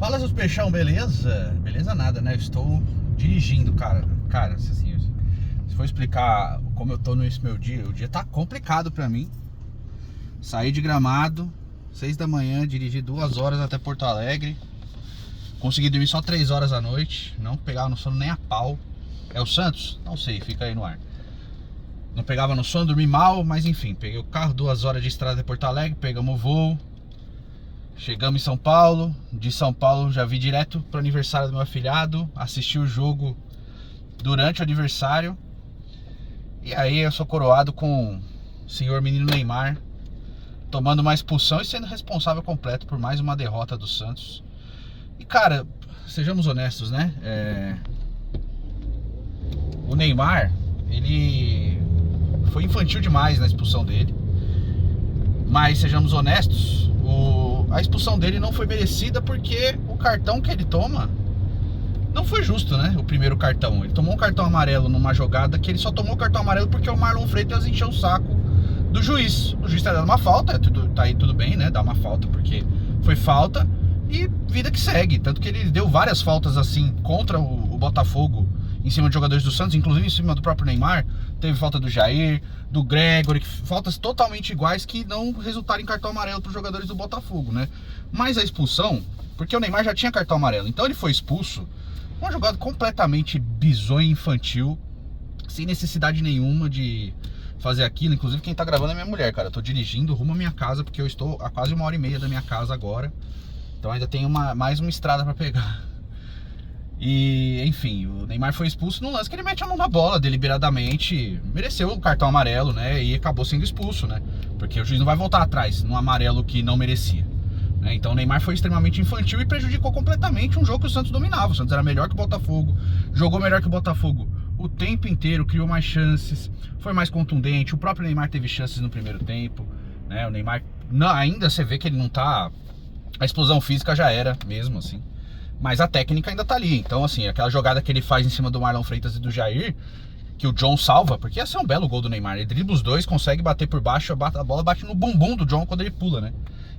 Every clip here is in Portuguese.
Fala, seus peixão, beleza? Beleza nada, né? Eu estou dirigindo, cara. Cara, assim, se for explicar como eu tô nesse meu dia, o dia tá complicado pra mim. Saí de Gramado, 6 da manhã, dirigi 2 horas até Porto Alegre. Consegui dormir só 3 horas à noite, não pegava no sono nem a pau. É o Santos? Não sei, fica aí no ar. Não pegava no sono, dormi mal, mas enfim, peguei o carro, 2 horas de estrada até Porto Alegre, pegamos o voo. Chegamos em São Paulo, de São Paulo já vi direto pro aniversário do meu afilhado, assisti o jogo durante o aniversário. E aí eu sou coroado com o senhor menino Neymar tomando uma expulsão e sendo responsável completo por mais uma derrota do Santos. E cara, sejamos honestos, né? O Neymar, ele foi infantil demais na expulsão dele. Mas sejamos honestos, a expulsão dele não foi merecida porque o cartão que ele toma não foi justo, né? O primeiro cartão. Ele tomou um cartão amarelo numa jogada que ele só tomou o cartão amarelo porque o Marlon Freitas encheu o saco do juiz. O juiz tá dando uma falta, tá aí tudo bem, né? Dá uma falta porque foi falta e vida que segue. Tanto que ele deu várias faltas assim contra o Botafogo em cima de jogadores do Santos, inclusive em cima do próprio Neymar. Teve falta do Jair, do Gregory, faltas totalmente iguais que não resultaram em cartão amarelo para os jogadores do Botafogo, né? Mas a expulsão, porque o Neymar já tinha cartão amarelo, então ele foi expulso. Uma jogada completamente bizonha, infantil, sem necessidade nenhuma de fazer aquilo. Inclusive quem tá gravando é minha mulher, cara. Eu tô dirigindo rumo à minha casa, porque eu estou a quase 1h30 da minha casa agora. Então ainda tem mais uma estrada para pegar. E, enfim, o Neymar foi expulso num lance que ele mete a mão na bola deliberadamente, mereceu o cartão amarelo, né, e acabou sendo expulso, né, porque o juiz não vai voltar atrás no amarelo que não merecia, né? Então o Neymar foi extremamente infantil e prejudicou completamente um jogo que o Santos dominava. O Santos era melhor que o Botafogo, jogou melhor que o Botafogo o tempo inteiro, criou mais chances, foi mais contundente. O próprio Neymar teve chances no primeiro tempo, né, o Neymar, ainda você vê que ele não tá, a explosão física já era mesmo, assim. Mas a técnica ainda tá ali. Então, assim, aquela jogada que ele faz em cima do Marlon Freitas e do Jair, que o John salva, porque ia ser um belo gol do Neymar. Ele dribla os dois, consegue bater por baixo, a bola bate no bumbum do John quando ele pula, né?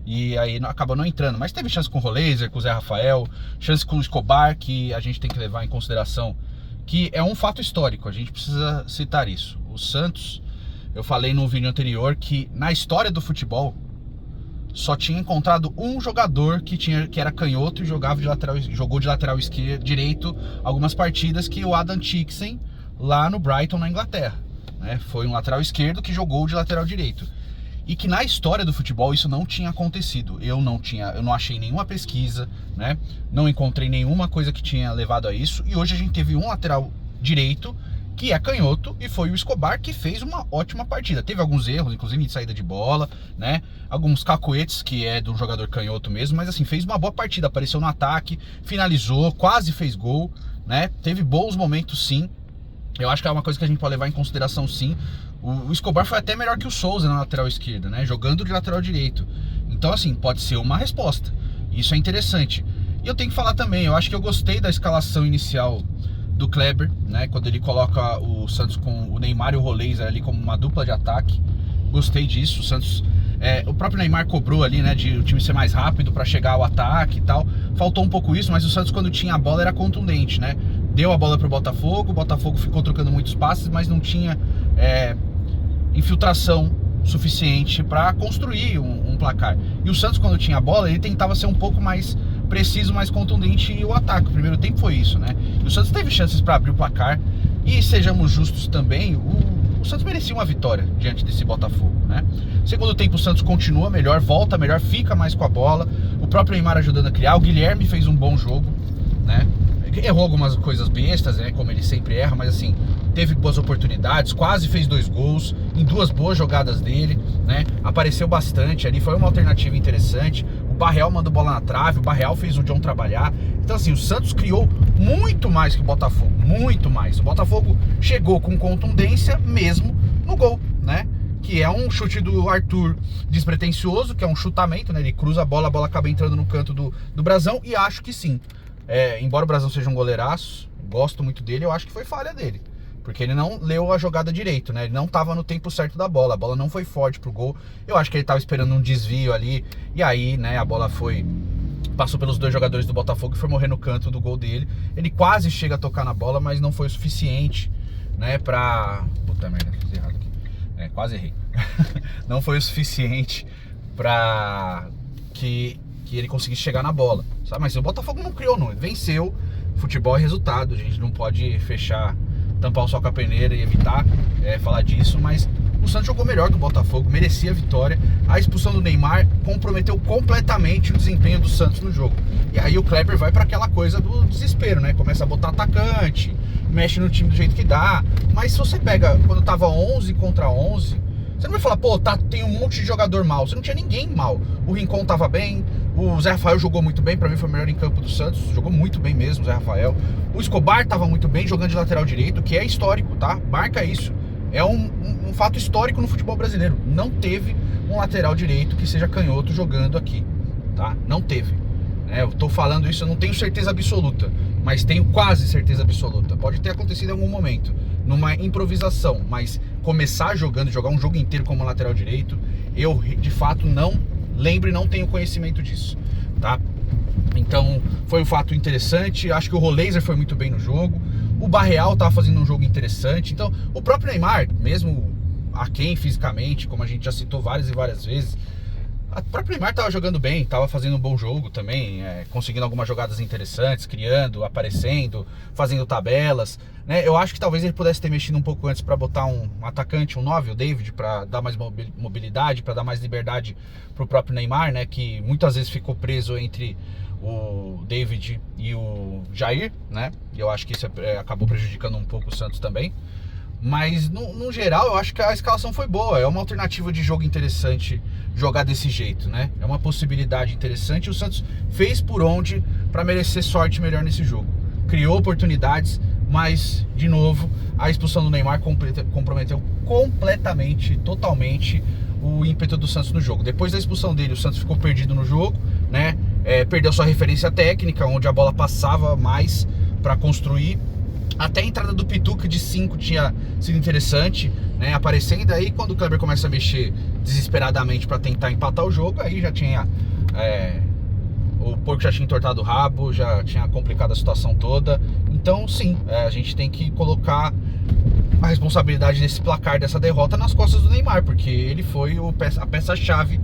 E aí acaba não entrando. Mas teve chance com o Roleiser, com o Zé Rafael, chance com o Escobar, que a gente tem que levar em consideração, que é um fato histórico, a gente precisa citar isso. O Santos, eu falei no vídeo anterior que na história do futebol só tinha encontrado um jogador que era canhoto e jogou de lateral esquerdo, direito algumas partidas, que o Adam Tixen, lá no Brighton, na Inglaterra, né? Foi um lateral esquerdo que jogou de lateral direito. E que na história do futebol isso não tinha acontecido. Eu não achei nenhuma pesquisa, né? Não encontrei nenhuma coisa que tinha levado a isso. E hoje a gente teve um lateral direito que é canhoto, e foi o Escobar que fez uma ótima partida. Teve alguns erros, inclusive de saída de bola, né? Alguns cacoetes, que é do jogador canhoto mesmo, mas assim, fez uma boa partida, apareceu no ataque, finalizou, quase fez gol, né? Teve bons momentos, sim. Eu acho que é uma coisa que a gente pode levar em consideração, sim. O Escobar foi até melhor que o Souza na lateral esquerda, né? Jogando de lateral direito. Então, assim, pode ser uma resposta. Isso é interessante. E eu tenho que falar também, eu acho que eu gostei da escalação inicial do Kleber, né? Quando ele coloca o Santos com o Neymar e o Roleiser ali como uma dupla de ataque. Gostei disso. O Santos, o próprio Neymar cobrou ali, né, de o time ser mais rápido para chegar ao ataque e tal. Faltou um pouco isso, mas o Santos, quando tinha a bola, era contundente, né? Deu a bola pro Botafogo, o Botafogo ficou trocando muitos passes, mas não tinha infiltração suficiente para construir um placar. E o Santos, quando tinha a bola, ele tentava ser um pouco mais preciso, mais contundente, e o ataque, o primeiro tempo foi isso, né? E o Santos teve chances para abrir o placar, e sejamos justos também, o Santos merecia uma vitória diante desse Botafogo, né? Segundo tempo o Santos continua melhor, volta melhor, fica mais com a bola, o próprio Neymar ajudando a criar, o Guilherme fez um bom jogo, né? Errou algumas coisas bestas, né, como ele sempre erra, mas assim, teve boas oportunidades, quase fez 2 gols em 2 boas jogadas dele, né? Apareceu bastante ali, foi uma alternativa interessante. O Barreal mandou bola na trave, o Barreal fez o John trabalhar. Então assim, o Santos criou muito mais que o Botafogo, muito mais. O Botafogo chegou com contundência mesmo no gol, né? Que é um chute do Arthur despretensioso, que é um chutamento, né? Ele cruza a bola acaba entrando no canto do Brazão, e acho que sim. Embora o Brazão seja um goleiraço, gosto muito dele, eu acho que foi falha dele. Porque ele não leu a jogada direito, né? Ele não estava no tempo certo da bola, a bola não foi forte pro gol. Eu acho que ele estava esperando um desvio ali, e aí, né, a bola foi passou pelos dois jogadores do Botafogo e foi morrer no canto do gol dele. Ele quase chega a tocar na bola, mas não foi o suficiente, né, pra... Puta merda, fiz errado aqui. Quase errei. Não foi o suficiente pra que ele conseguisse chegar na bola, sabe? Mas o Botafogo não criou, não. Ele venceu. Futebol é resultado. A gente não pode fechar, tampar o sol com a peneira e evitar falar disso, mas o Santos jogou melhor que o Botafogo, merecia a vitória. A expulsão do Neymar comprometeu completamente o desempenho do Santos no jogo. E aí o Kleber vai para aquela coisa do desespero, né? Começa a botar atacante, mexe no time do jeito que dá. Mas se você pega, quando tava 11 contra 11, você não vai falar, pô, tem um monte de jogador mal. Você não tinha ninguém mal. O Rincon tava bem, o Zé Rafael jogou muito bem, pra mim foi o melhor em campo do Santos, jogou muito bem mesmo o Zé Rafael. O Escobar tava muito bem, jogando de lateral direito, que é histórico, tá? Marca isso. É um fato histórico no futebol brasileiro. Não teve um lateral direito que seja canhoto jogando aqui, tá? Não teve. Eu tô falando isso, eu não tenho certeza absoluta, mas tenho quase certeza absoluta. Pode ter acontecido em algum momento, numa improvisação, mas começar jogando, jogar um jogo inteiro como lateral direito, eu de fato não lembro e não tenho conhecimento disso, tá? Então foi um fato interessante. Acho que o Roleiser foi muito bem no jogo. O Barreal tava fazendo um jogo interessante. Então o próprio Neymar, mesmo aquém fisicamente, como a gente já citou várias e várias vezes, o próprio Neymar tava jogando bem, tava fazendo um bom jogo também, conseguindo algumas jogadas interessantes, criando, aparecendo, fazendo tabelas, né? Eu acho que talvez ele pudesse ter mexido um pouco antes para botar um atacante, um 9, o David, para dar mais mobilidade, para dar mais liberdade pro próprio Neymar, né? Que muitas vezes ficou preso entre o David e o Jair, né? E eu acho que isso acabou prejudicando um pouco o Santos também. Mas no geral eu acho que a escalação foi boa. É uma alternativa de jogo interessante jogar desse jeito, né? É uma possibilidade interessante. O Santos fez por onde para merecer sorte melhor nesse jogo. Criou oportunidades, mas de novo a expulsão do Neymar comprometeu completamente, totalmente o ímpeto do Santos no jogo. Depois da expulsão dele, o Santos ficou perdido no jogo, né? Perdeu sua referência técnica, onde a bola passava mais para construir. Até a entrada do Pituca de 5 tinha sido interessante, né? Aparecendo aí, quando o Kleber começa a mexer desesperadamente para tentar empatar o jogo, aí já tinha o porco já tinha entortado o rabo, já tinha complicado a situação toda. Então sim, a gente tem que colocar a responsabilidade desse placar, dessa derrota, nas costas do Neymar, porque ele foi a peça-chave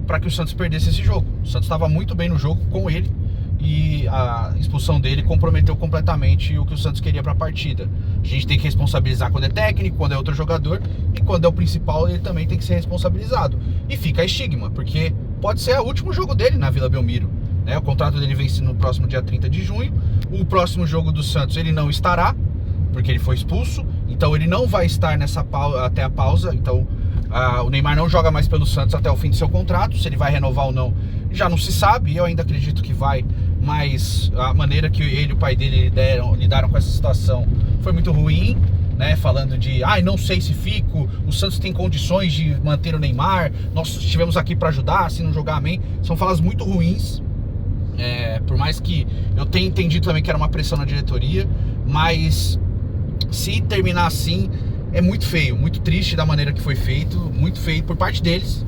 para que o Santos perdesse esse jogo. O Santos estava muito bem no jogo com ele, e a expulsão dele comprometeu completamente o que o Santos queria para a partida. A gente tem que responsabilizar quando é técnico, quando é outro jogador, e quando é o principal ele também tem que ser responsabilizado. E fica a estigma, porque pode ser o último jogo dele na Vila Belmiro, né? O contrato dele vence no próximo dia 30 de junho. O próximo jogo do Santos ele não estará, porque ele foi expulso, então ele não vai estar até a pausa. Então o Neymar não joga mais pelo Santos até o fim do seu contrato. Se ele vai renovar ou não já não se sabe. Eu ainda acredito que vai, mas a maneira que ele e o pai dele lidaram com essa situação foi muito ruim, né? Falando de, não sei se fico, o Santos tem condições de manter o Neymar, nós estivemos aqui para ajudar, se não jogar, amém. São falas muito ruins, por mais que eu tenha entendido também que era uma pressão na diretoria, mas se terminar assim é muito feio, muito triste da maneira que foi feito, muito feio por parte deles,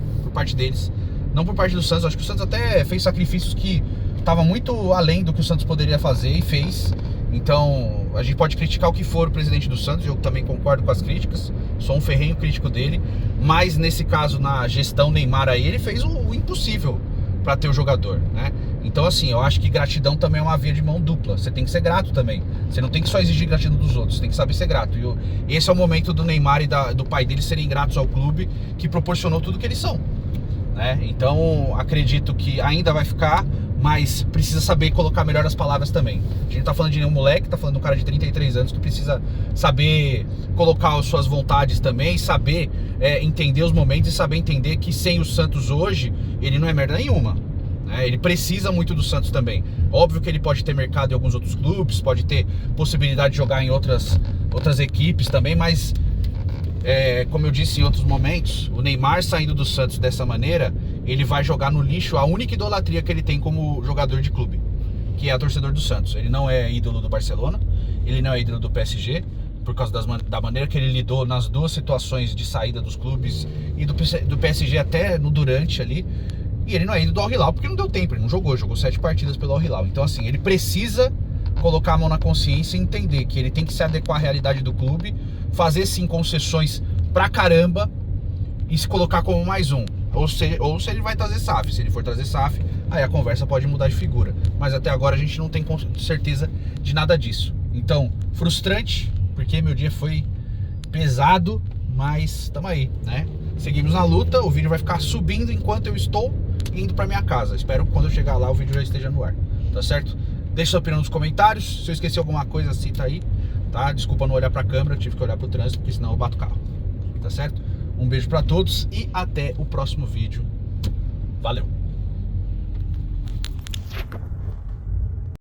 não por parte do Santos. Acho que o Santos até fez sacrifícios que estavam muito além do que o Santos poderia fazer e fez. Então a gente pode criticar o que for o presidente do Santos, eu também concordo com as críticas, sou um ferrenho crítico dele, mas nesse caso, na gestão Neymar aí, ele fez o impossível para ter o jogador, né? Então assim, eu acho que gratidão também é uma via de mão dupla. Você tem que ser grato também, você não tem que só exigir gratidão dos outros, você tem que saber ser grato. E esse é o momento do Neymar e do pai dele serem gratos ao clube que proporcionou tudo que eles são, né? Então acredito que ainda vai ficar, mas precisa saber colocar melhor as palavras também. A gente não tá falando de nenhum moleque, tá falando de um cara de 33 anos que precisa saber colocar as suas vontades também, saber entender os momentos e saber entender que sem o Santos hoje, ele não é merda nenhuma, né? Ele precisa muito do Santos também. Óbvio que ele pode ter mercado em alguns outros clubes, pode ter possibilidade de jogar em outras equipes também, mas como eu disse em outros momentos, o Neymar saindo do Santos dessa maneira, ele vai jogar no lixo a única idolatria que ele tem como jogador de clube, que é a torcedor do Santos. Ele não é ídolo do Barcelona, ele não é ídolo do PSG, por causa da maneira que ele lidou nas duas situações de saída dos clubes e do PSG até no durante ali. E ele não é ídolo do Al Hilal porque não deu tempo, ele não jogou 7 partidas pelo Al Hilal. Então assim, ele precisa colocar a mão na consciência e entender que ele tem que se adequar à realidade do clube, fazer sim concessões pra caramba e se colocar como mais um. Ou se ele vai trazer SAF. Se ele for trazer SAF, aí a conversa pode mudar de figura. Mas até agora a gente não tem certeza de nada disso. Então, frustrante, porque meu dia foi pesado, mas tamo aí, né? Seguimos na luta, o vídeo vai ficar subindo enquanto eu estou indo pra minha casa. Espero que quando eu chegar lá o vídeo já esteja no ar, tá certo? Deixa sua opinião nos comentários. Se eu esqueci alguma coisa, cita aí, tá? Desculpa não olhar pra câmera, eu tive que olhar pro trânsito, porque senão eu bato o carro, tá certo? Um beijo pra todos e até o próximo vídeo. Valeu!